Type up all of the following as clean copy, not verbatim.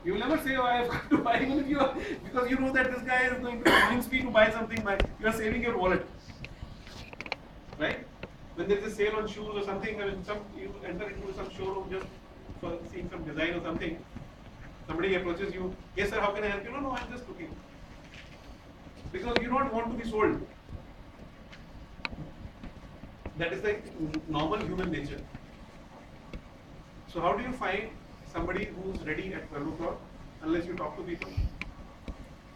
You will never say, oh, I have got to buy, even if you are, because you know that this guy is going to convince me to buy something, you are saving your wallet. Right? When there is a sale on shoes or something, I mean, you enter into some showroom just for seeing some design or something, somebody approaches you, yes sir, how can I help you? No, I'm just looking. Because you don't want to be sold. That is the normal human nature. So how do you find somebody who's ready at 12 o'clock unless you talk to people?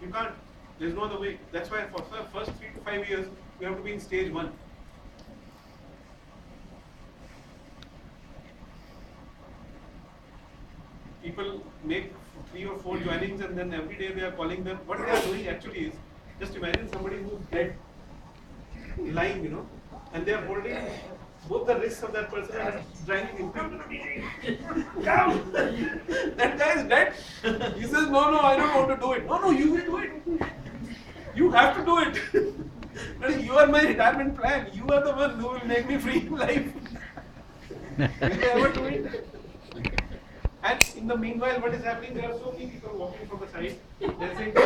You can't. There's no other way. That's why for the first 3 to 5 years, you have to be in stage 1. People make 3 or 4 joinings and then every day they are calling them. What they are doing actually is, just imagine somebody who's dead, lying, and they are holding both the wrists of that person and dragging him. Come to the meeting. Come. That guy is dead. He says, no, I don't want to do it. No, you will do it. You have to do it. You are my retirement plan. You are the one who will make me free in life. Will they ever do it? And in the meanwhile, what is happening? There are so many people walking from the side. They're saying,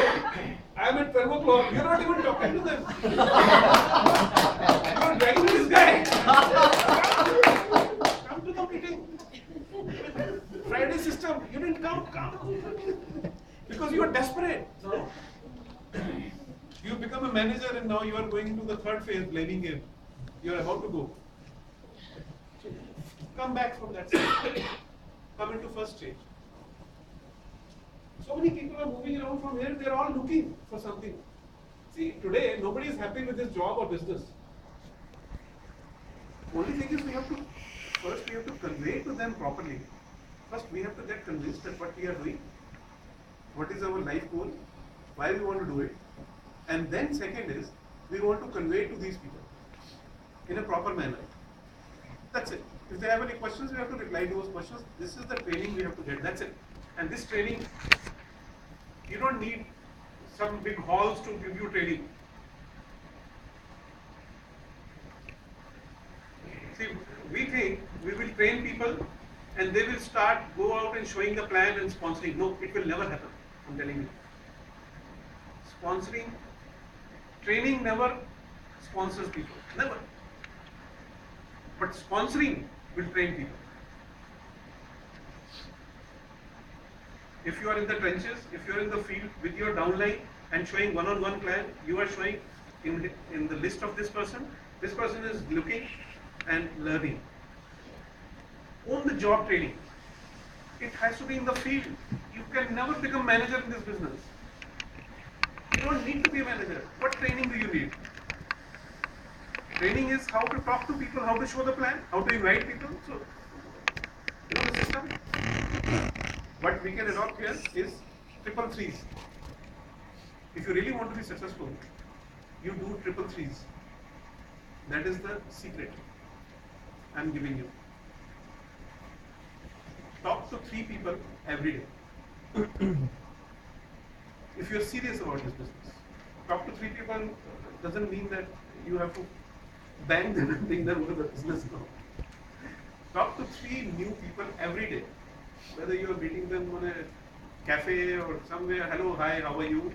I am at 12 o'clock. You're not even talking to them. You're dragging this guy. Come to the meeting. Friday system. You didn't come. Because you are desperate. No. You become a manager and now you are going into the third phase, blaming game. You are about to go. Come back from that stage. Come into first stage. So many people are moving around from here, they are all looking for something. See, today nobody is happy with his job or business. Only thing is we have to convey to them properly. First we have to get convinced that what we are doing, what is our life goal, why we want to do it, and then second is we want to convey to these people in a proper manner. That's it. If they have any questions, we have to reply to those questions. This is the training we have to get. That's it. And this training, you don't need some big halls to give you training. See, we think we will train people and they will go out and showing the plan and sponsoring. No, it will never happen. I'm telling you. Sponsoring, training never sponsors people. Never. But sponsoring will train people. If you are in the trenches, if you are in the field with your downline and showing one-on-one plan, you are showing in the list of this person is looking and learning. On the job training. It has to be in the field. You can never become manager in this business. You don't need to be a manager. What training do you need? Training is how to talk to people, how to show the plan, how to invite people. So, the system. What we can adopt here is 333s. If you really want to be successful, you do 333s. That is the secret I am giving you. Talk to 3 people every day. If you are serious about this business, talk to 3 people doesn't mean that you have to bang them and bring them over the business now. Talk to 3 new people every day. Whether you are meeting them on a cafe or somewhere, hello, hi, how are you?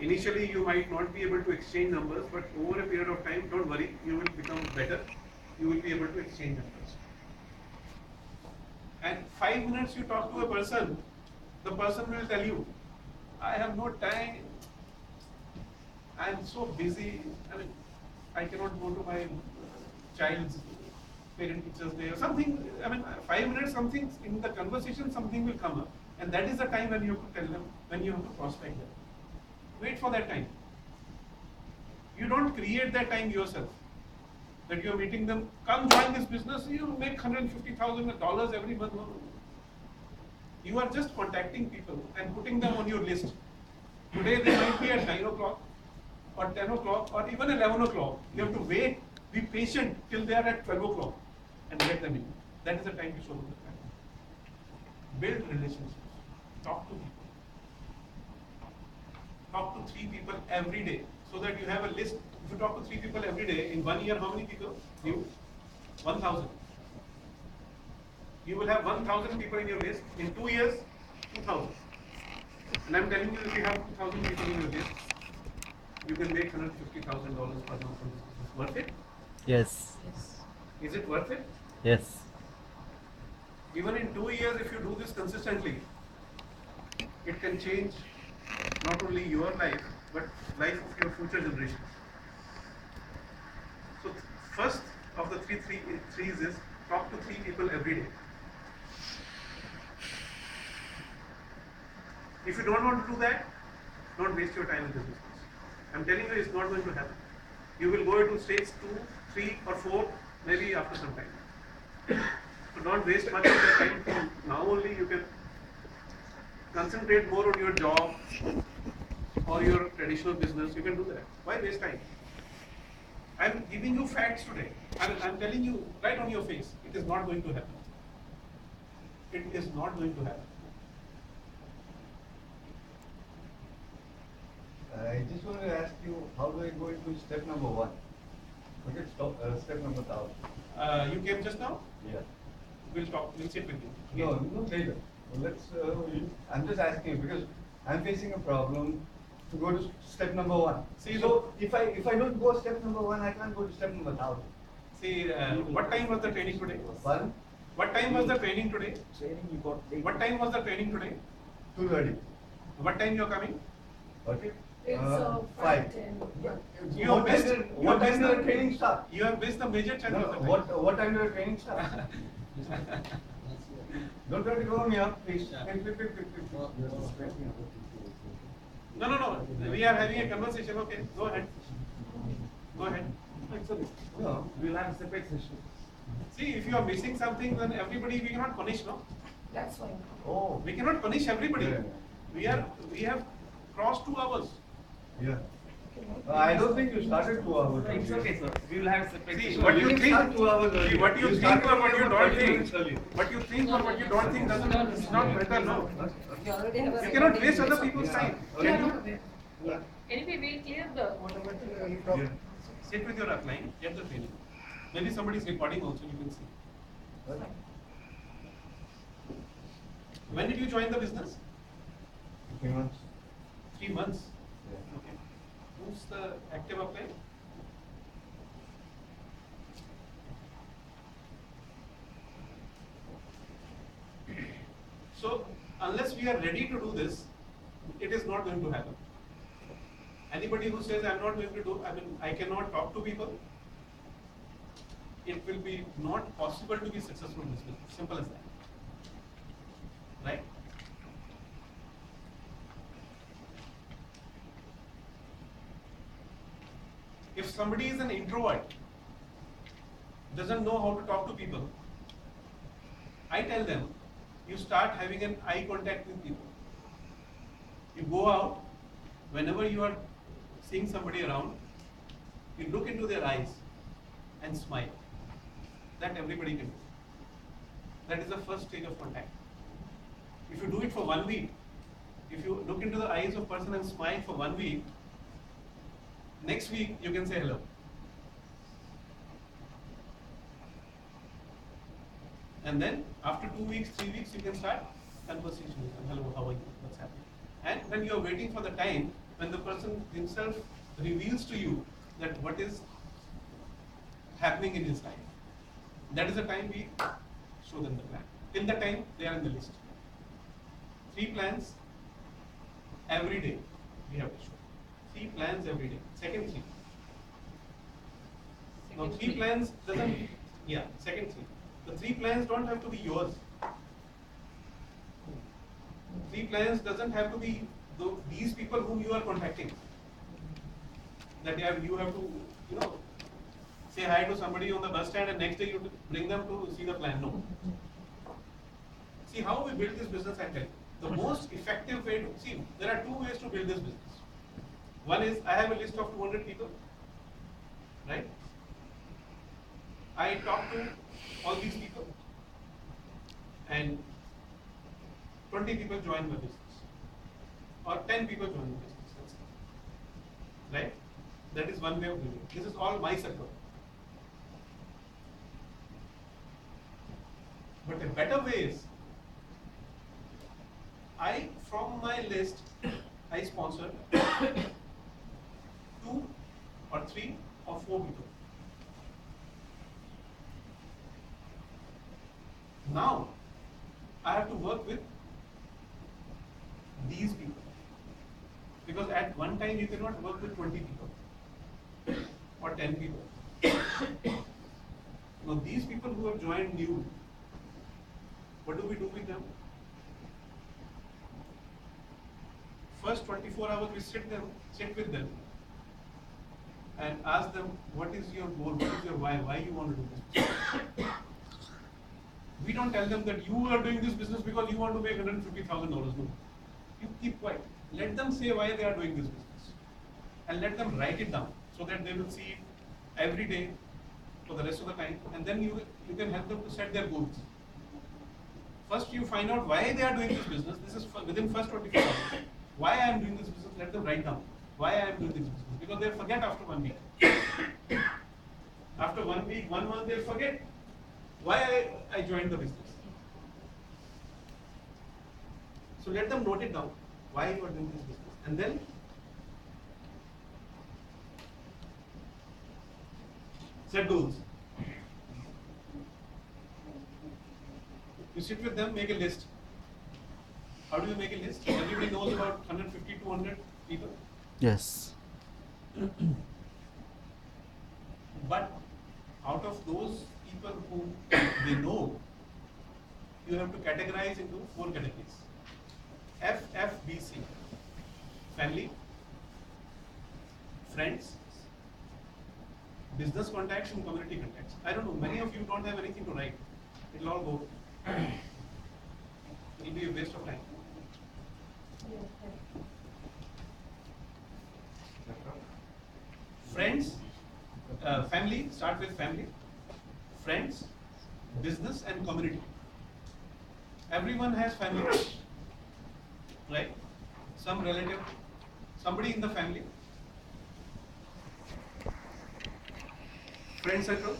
Initially you might not be able to exchange numbers, but over a period of time, don't worry, you will become better. You will be able to exchange numbers. And 5 minutes you talk to a person, the person will tell you, I have no time, I am so busy, I cannot go to my child's parent-teachers day or something. 5 minutes, something in the conversation, something will come up. And that is the time when you have to tell them, when you have to prospect them. Wait for that time. You don't create that time yourself. That you are meeting them, come join this business, you make $150,000 every month. No. You are just contacting people and putting them on your list. Today they might be at 9 o'clock or 10 o'clock or even 11 o'clock. You have to wait, be patient till they are at 12 o'clock and get them in. That is the time to show them the time. Build relationships. Talk to people. Talk to 3 people every day so that you have a list. If you talk to 3 people every day, in 1 year, how many people? 1,000. You will have 1,000 people in your list. In 2 years, 2,000. And I'm telling you, if you have 2,000 people in your list, you can make $150,000 per month from this business. Worth it? Yes. Is it worth it? Yes. Even in 2 years, if you do this consistently, it can change not only your life, but life of your future generations. So first of the threes is talk to 3 people every day. If you don't want to do that, don't waste your time in this business. I'm telling you, it's not going to happen. You will go into stage 2, 3 or 4, maybe after some time. So don't waste much of your time. Now only you can concentrate more on your job or your traditional business. You can do that. Why waste time? I'm giving you facts today. I'm telling you right on your face, it is not going to happen. It is not going to happen. I just want to ask you, how do I go into step number 1? Forget step number 1,000. You came just now? Yeah. We'll talk. We'll sit with you. No, later. I'm just asking you because I'm facing a problem to go to step number 1. See, so if I don't go step number 1, I can't go to step number 1,000. See, what time was the training today? Pardon? What time was the training today? Training you got late. What time was the training today? 2:30. What time you are coming? Okay. It's 5. 10. You have missed. What time does the training start? You have missed the major chunk No, of the time. what time does the training start? Don't try to grow me up, please. No. We are having a conversation. Okay, go ahead. Go ahead. No. We'll have a separate session. See, if you are missing something, then everybody we cannot punish, no? That's fine. Oh. We cannot punish everybody. Yeah. We have crossed 2 hours. Yeah. I don't think you started 2 hours. It's okay, sir. We will have a separate See, session. what you didn't think, start 2 hours see, earlier. what you think started or what you about don't 30 think, minutes earlier. what you think or what you don't think doesn't, it's not better, no. You already have a You cannot recording. waste other people's time. We Can are you not aware. Anyway, we'll clear the whatever. Yeah. sit with your upline, get the training? Maybe somebody is recording also, you can see. When did you join the business? 3 months. 3 months. Yeah. Okay. Who's the active upline? So, unless we are ready to do this, it is not going to happen. Anybody who says I'm not going to do, I cannot talk to people, it will be not possible to be successful in this business. Simple as that. Right? If somebody is an introvert, doesn't know how to talk to people, I tell them, you start having an eye contact with people. You go out, whenever you are seeing somebody around, you look into their eyes and smile. That everybody can do. That is the first stage of contact. If you do it for 1 week, if you look into the eyes of person and smile for 1 week, next week you can say hello. And then after 2 weeks, 3 weeks, you can start conversation with them. Hello, how are you? What's happening? And when you are waiting for the time when the person himself reveals to you that what is happening in his life, that is the time we show them the plan. Till the time they are in the list. 3 plans every day we have to show. 3 plans every day. Second 3. Now 3 plans doesn't, second 3. The 3 plans don't have to be yours. 3 plans doesn't have to be these people whom you are contacting. That you have to, say hi to somebody on the bus stand and next day you bring them to see the plan. No. See how we build this business, I tell you. The most effective way to, see, there are 2 ways to build this business. One is, I have a list of 200 people, right? I talk to all these people and 20 people join my business or 10 people join the business, that's it. Right? That is one way of doing it. This is all my circle. But a better way is from my list, I sponsor 2 or 3 or 4 people. Now, I have to work with these people. Because at one time you cannot work with 20 people or 10 people. Now these people who have joined new, what do we do with them? First 24 hours we sit with them and ask them, what is your goal, what is your why you want to do this business? We don't tell them that you are doing this business because you want to make $150,000. No. You keep quiet. Let them say why they are doing this business. And let them write it down so that they will see it every day for the rest of the time. And then you can help them to set their goals. First you find out why they are doing this business. This is within first 24 hours. Why I am doing this business, let them write down. Why I am doing this business. Because they'll forget after 1 week. After 1 week, 1 month, they'll forget why I joined the business. So let them note it down, why you are doing this business. And then set goals. You sit with them, make a list. How do you make a list? Everybody knows about 150, 200 people. Yes. But out of those people who they know, you have to categorize into 4 categories. FFBC. Family, friends, business contacts and community contacts. I don't know, many of you don't have anything to write. It'll all go. It'll be a waste of time. Friends, family, start with family, friends, business and community. Everyone has family, right? Some relative, somebody in the family. Friend circle,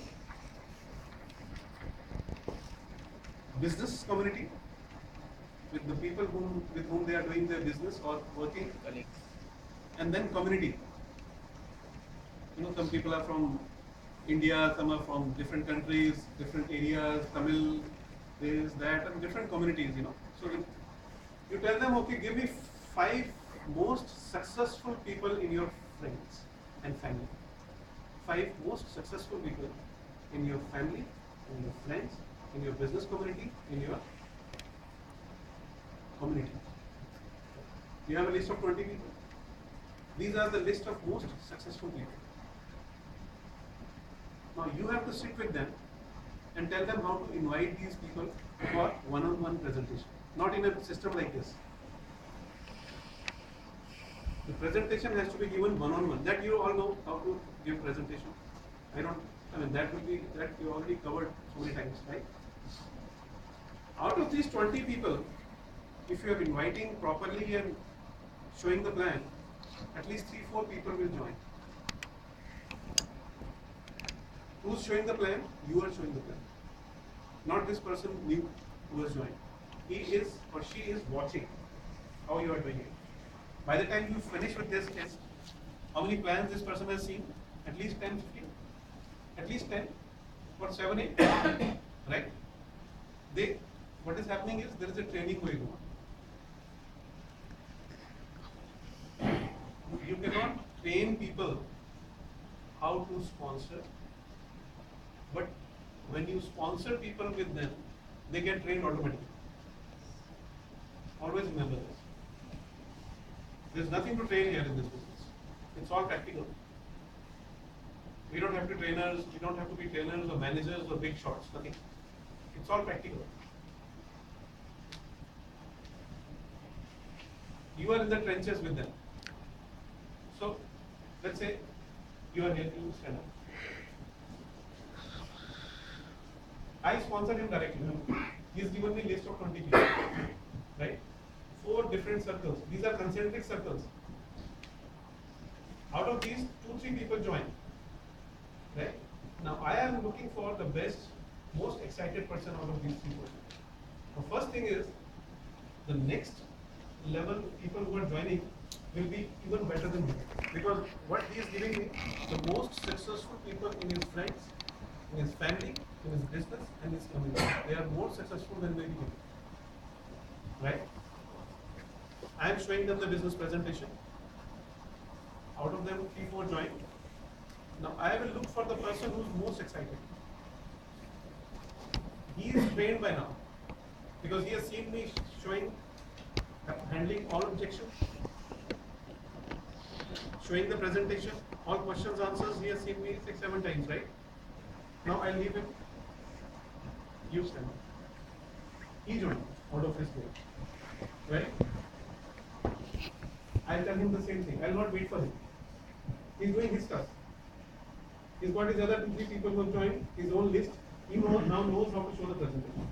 business community, with the people with whom they are doing their business or working, and then community. You know, some people are from India, some are from different countries, different areas, Tamil, this, that, and different communities, you know. So you tell them, okay, give me 5 most successful people in your friends and family. 5 most successful people in your family, in your friends, in your business community, in your community. You have a list of 20 people. These are the list of most successful people. Now you have to sit with them and tell them how to invite these people for one-on-one presentation. Not in a system like this. The presentation has to be given one-on-one. That you all know how to give presentation. That you already covered so many times, right? Out of these 20 people, if you are inviting properly and showing the plan, at least 3-4 people will join. Who's showing the plan? You are showing the plan. Not this person new who has joined. He is or she is watching how you are doing it. By the time you finish with this test, how many plans this person has seen? At least 10, 15? At least 10 or 7, 8, right? What is happening is there is a training going on. You cannot train people how to sponsor, but when you sponsor people with them, they get trained automatically. Always remember this. There's nothing to train here in this business. It's all practical. We don't have to trainers, we don't have to be trainers or managers or big shots, nothing. It's all practical. You are in the trenches with them. So, let's say you are here to stand up. I sponsored him directly. He has given me a list of 20 people, right? 4 different circles. These are concentric circles. Out of these, 2-3 people join, right? Now I am looking for the best, most excited person out of these 3 persons. The first thing is, the next level people who are joining will be even better than me. Because what he is giving me, the most successful people in his friends, in his family, in his business, and his community. They are more successful than maybe him. Right? I am showing them the business presentation. Out of them, 3-4 join. Now I will look for the person who is most excited. He is trained by now because he has seen me showing, handling all objections, showing the presentation, all questions, answers. He has seen me 6-7 times, right? Now I leave him. You stand up. He joined out of his way, right? I'll tell him the same thing. I'll not wait for him. He's doing his stuff. He's got his other 2-3 people who have joined, his own list. He now knows how to show the presentation.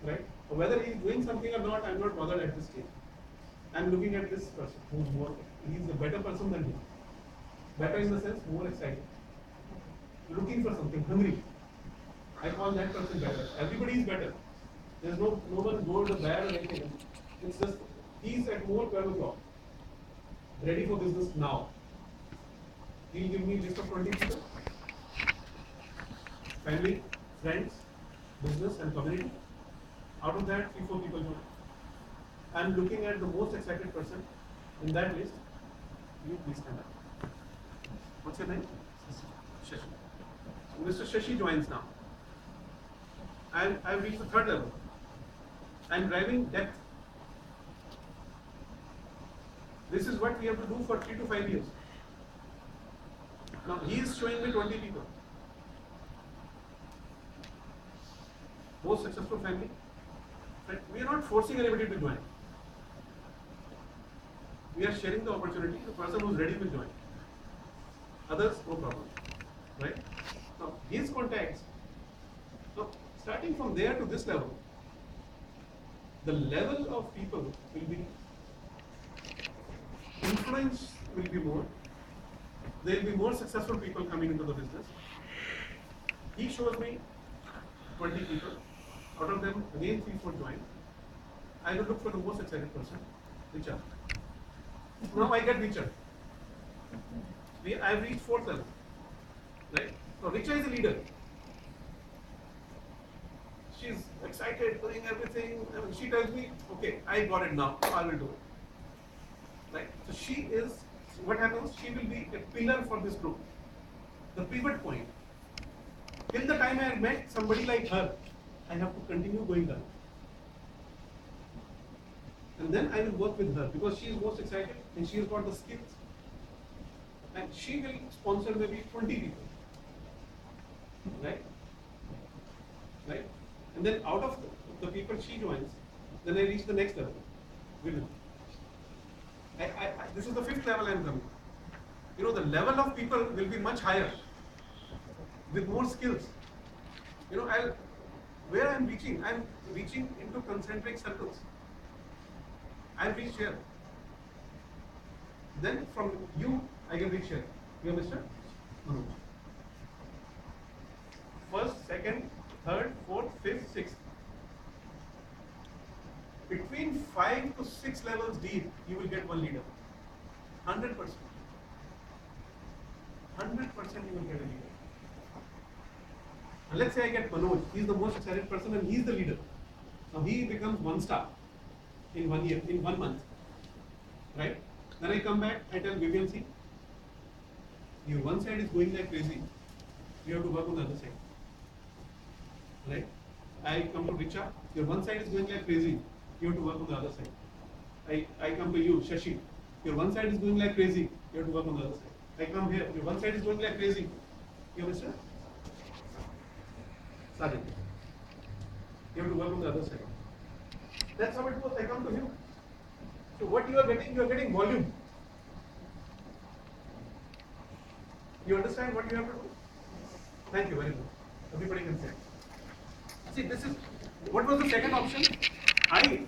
Right? Whether he's doing something or not, I'm not bothered at this stage. I'm looking at this person who's more, he's a better person than me. Better in the sense, more excited. Looking for something, hungry. I call that person better. Everybody is better. There's no one good or bad or anything. It's just, he's at more 12 o'clock. Ready for business now. He'll give me a list of 20 people. Family, friends, business and community. Out of that, 3-4 people join. I'm looking at the most excited person in that list. You please stand up. What's your name? Shashi. So Mr. Shashi joins now. And I've reached the 3rd level. I'm driving depth. This is what we have to do for 3 to 5 years. Now he is showing me 20 people. Most successful family. Right? We are not forcing anybody to join. We are sharing the opportunity. The person who is ready will join. Others, no problem. Right? Now his contacts. Now starting from there to this level, the level of people will be, influence will be more. There will be more successful people coming into the business. He shows me 20 people. Out of them, again 3-4 join. I will look for the most excited person, Richard. Now I get Richard. I have reached 4th level. Right? Now Richa is a leader. She's excited, doing everything. I mean, she tells me, okay, I got it now, I will do it. Right? So she is, what happens? She will be a pillar for this group. The pivot point. Till the time I met somebody like her, I have to continue going down. And then I will work with her because she is most excited and she has got the skills. And she will sponsor maybe 20 people. Right? Right? And then out of the people she joins, then I reach the next level. Women. This is the 5th level I am coming. You know, the level of people will be much higher with more skills. You know, where I am reaching into concentric circles. I have reached here. Then from you, I can reach here. You understand? Manoj. 1st, 2nd, 3rd, 4th, 5th, 6th. Between 5 to 6 levels deep, you will get one leader. 100%. 100% you will get a leader. And let's say I get Manoj, he's the most excited person and he's the leader. Now he becomes 1 star in 1 year, in 1 month. Right? Then I come back, I tell Vivian, see, your one side is going like crazy. You have to work on the other side. Right? I come to Richa, your one side is going like crazy. You have to work on the other side. I come to you, Shashi, your one side is going like crazy. You have to work on the other side. I come here, your one side is going like crazy. You understand? Sajid, you have to work on the other side. That's how it goes. I come to you. So what you are getting volume. You understand what you have to do? Thank you very much. Everybody can say. See, this is, what was the second option? I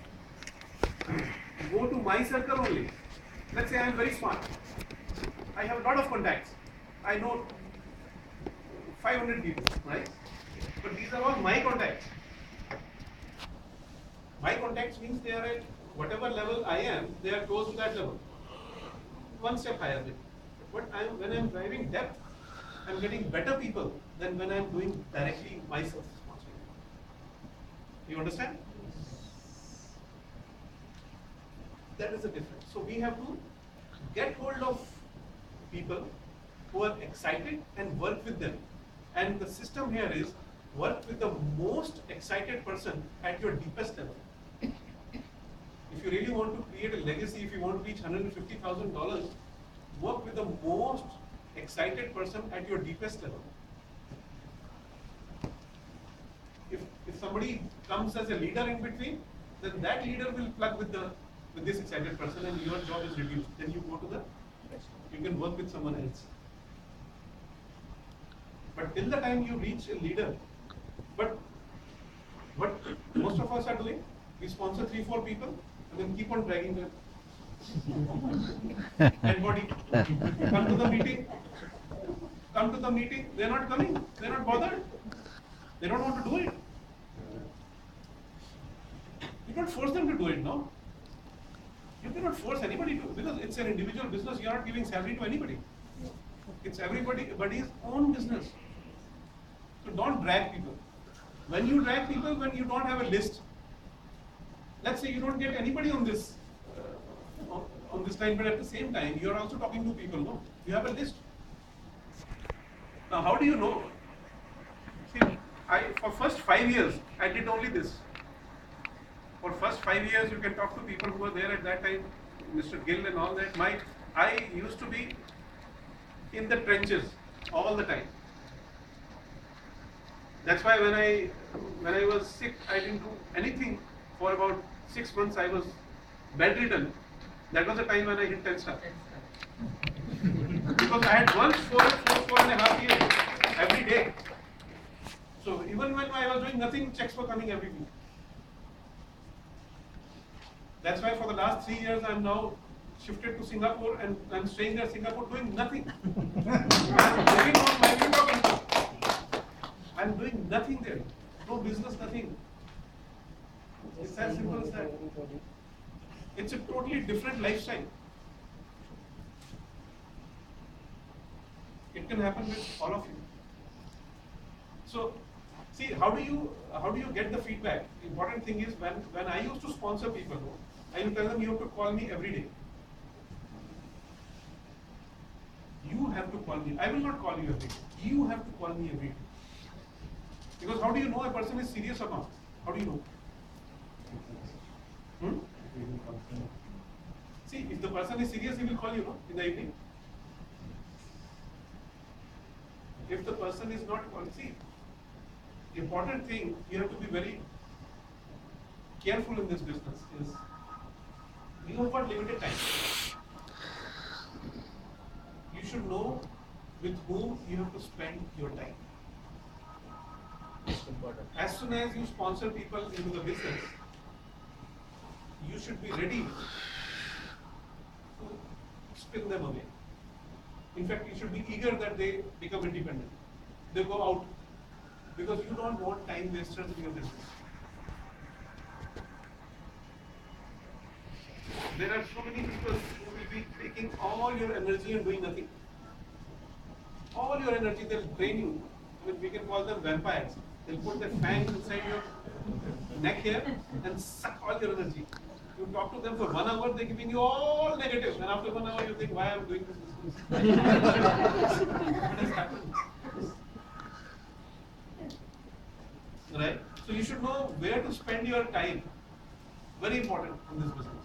go to my circle only. Let's say I am very smart. I have a lot of contacts. I know 500 people, right? But these are all my contacts. My contacts means they are at whatever level I am, they are close to that level. One step higher than me. But when I'm driving depth, I'm getting better people than when I'm doing directly myself. You understand? That is the difference. So we have to get hold of people who are excited and work with them. And the system here is work with the most excited person at your deepest level. If you really want to create a legacy, if you want to reach $150,000, work with the most excited person at your deepest level. If somebody comes as a leader in between, then that leader will plug with this excited person, and your job is reduced. Then you go to you can work with someone else. But till the time you reach a leader, but what most of us are doing, we sponsor 3-4 people and then keep on dragging them. And body, come to the meeting, they're not coming, they're not bothered, they don't want to do it. You don't force them to do it, no? You cannot force anybody to, because it's an individual business, you are not giving salary to anybody. It's everybody's own business. So don't drag people. When you drag people, when you don't have a list, let's say you don't get anybody on this line, but at the same time, you are also talking to people, no? You have a list. Now, how do you know? See, for first 5 years, I did only this. For first 5 years, you can talk to people who were there at that time, Mr. Gill and all that. I used to be in the trenches all the time. That's why when I was sick, I didn't do anything for about 6 months. I was bedridden. That was the time when I hit 10 stars. Because I had worked for 4.5 years every day. So even when I was doing nothing, checks were coming every week. That's why for the last 3 years I'm now shifted to Singapore, and I'm staying there in Singapore doing nothing. I'm living on my window income. I'm doing nothing there. No business, nothing. It's as simple as that. It's a totally different lifestyle. It can happen with all of you. So, see, how do you get the feedback? The important thing is when I used to sponsor people, I used to tell them you have to call me every day. You have to call me. I will not call you every day. You have to call me every day. Because how do you know a person is serious or not? How do you know? See, if the person is serious, he will call you, no? In the evening. If the person is not calling, see, the important thing you have to be very careful in this business is you have got limited time. You should know with whom you have to spend your time. As soon as you sponsor people into the business, you should be ready to spin them away. In fact, you should be eager that they become independent. They go out, because you don't want time wasters in your business. There are so many people who will be taking all your energy and doing nothing. All your energy, they'll drain you. I mean, we can call them vampires. They'll put their fangs inside your neck here and suck all your energy. You talk to them for 1 hour, they're giving you all negative. And after 1 hour, you think, why I'm doing this business? What has happened? Right? So you should know where to spend your time. Very important in this business.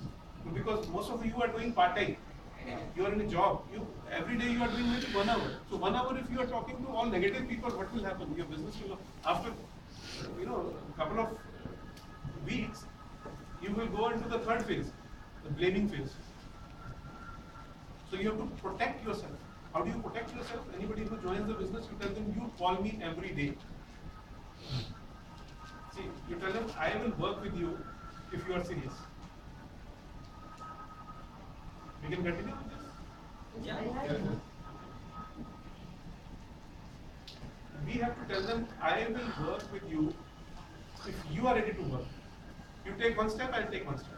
Because most of you are doing part-time. You are in a job. Every day you are doing maybe 1 hour. So 1 hour, if you are talking to all negative people, what will happen? Your business will, after a couple of weeks, you will go into the third phase, the blaming phase. So you have to protect yourself. How do you protect yourself? Anybody who joins the business, you tell them, you call me every day. See, you tell them, I will work with you if you are serious. We can continue with this? Yeah. We have to tell them, I will work with you if you are ready to work. You take one step, I'll take one step.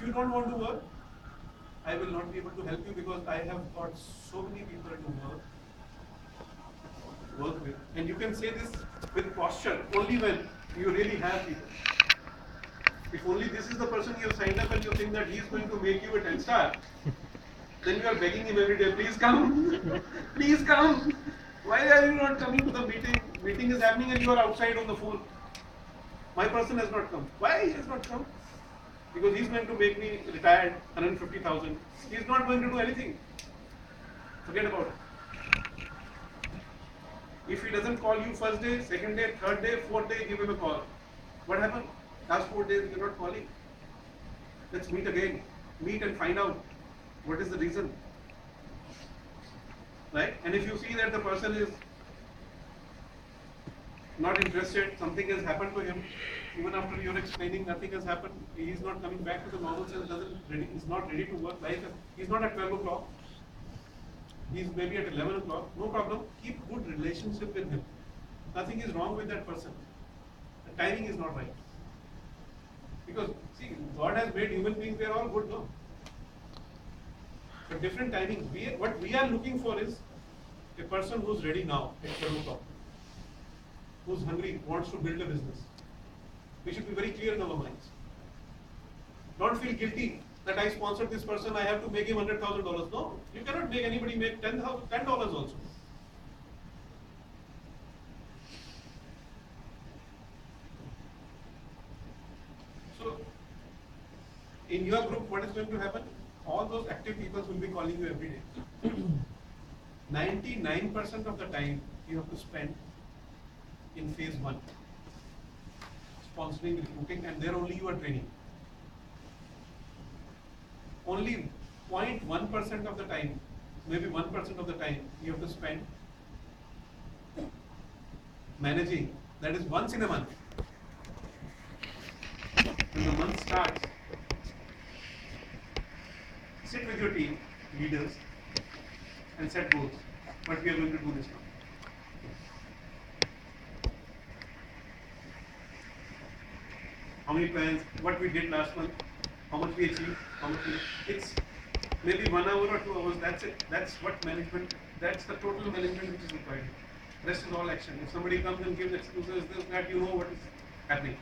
If you don't want to work, I will not be able to help you because I have got so many people to work with. And you can say this with posture only when you really have people. If only this is the person you have signed up and you think that he is going to make you a 10-star, then you are begging him every day, please come, please come. Why are you not coming to the meeting? Meeting is happening and you are outside on the phone. My person has not come. Why he has not come? Because he is going to make me retired, 150,000. He is not going to do anything. Forget about it. If he doesn't call you first day, second day, third day, fourth day, give him a call. What happened? Last 4 days you are not calling. Let's meet again. Meet and find out what is the reason. Right? And if you see that the person is not interested, something has happened to him, even after you're explaining, nothing has happened, he is not coming back to the normal self, he's not ready to work, like he's not at 12 o'clock, he's maybe at 11 o'clock, no problem, keep good relationship with him. Nothing is wrong with that person. The timing is not right. Because, see, God has made human beings, they are all good, no? But different timings. What we are looking for is a person who's ready now, at 12 o'clock, who's hungry, wants to build a business. We should be very clear in our minds. Don't feel guilty that I sponsored this person, I have to make him $100,000. No, you cannot make anybody make $10 also. So, in your group, what is going to happen? All those active people will be calling you every day. 99% of the time you have to spend in phase 1, sponsoring, recruiting, and there only you are training. Only 0.1% of the time, maybe 1% of the time, you have to spend managing. That is once in a month. When the month starts, sit with your team, leaders, and set goals. What we are going to do this now. How many plans, what we did last month, how much we achieved, how much we, it's maybe 1 hour or 2 hours, that's it. That's what management, that's the total management which is required. Rest is all action. If somebody comes and gives excuses, this, that, you know what is happening.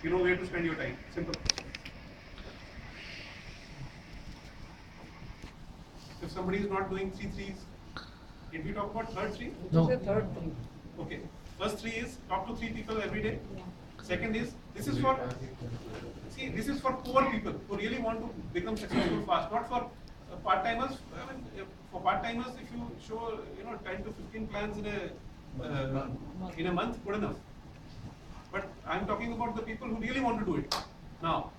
You know where to spend your time. Simple. If somebody is not doing 3 threes, did we talk about third three? No. The third thing. Okay. First 3 is talk to 3 people every day. Second is, this is for, see, this is for poor people who really want to become successful fast, not for part-timers. I mean, for part-timers, if you show, 10 to 15 plans in a month, good enough. But I'm talking about the people who really want to do it now.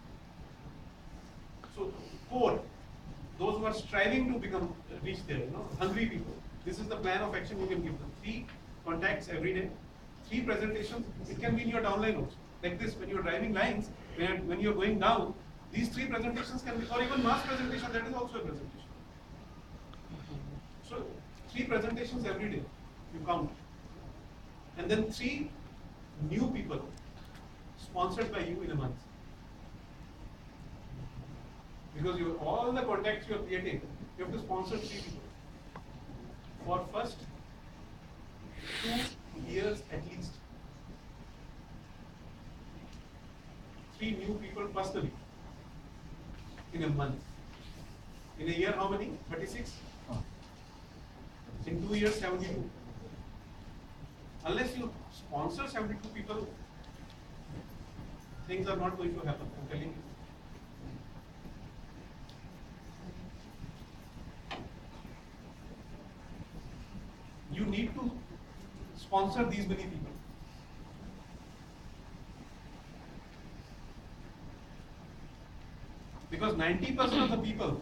So, core, those who are striving to become, reach there, hungry people. This is the plan of action you can give them. 3 contacts every day. 3 presentations, it can be in your downline also. Like this, when you're driving lines, when you're going down, these 3 presentations can be, or even mass presentation, that is also a presentation. So, 3 presentations every day, you count. And then 3 new people sponsored by you in a month. Because all the contacts you are creating, you have to sponsor 3 people. For first 2 years at least. 3 new people personally in a month. In a year, how many? 36. In 2 years, 72. Unless you sponsor 72 people, things are not going to happen, I'm telling you. You need to sponsor these many people. Because 90% of the people,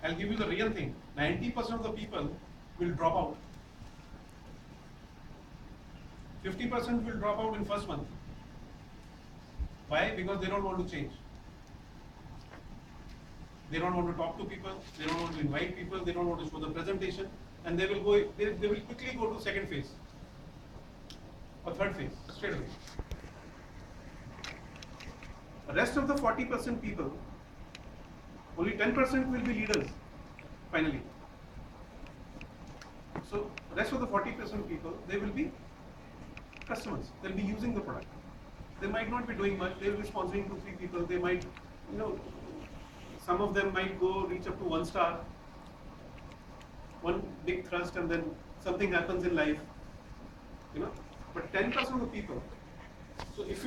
I'll give you the real thing, 90% of the people will drop out. 50% will drop out in first month. Why? Because they don't want to change. They don't want to talk to people, they don't want to invite people, they don't want to show the presentation, and they will quickly go to second phase or third phase straight away. The rest of the 40% people Only 10% will be leaders, finally. So rest of the 40% people, they will be customers. They'll be using the product. They might not be doing much. They will be sponsoring 2-3 people. They might, some of them might go reach up to 1 star, one big thrust, and then something happens in life. But 10% of the people. So if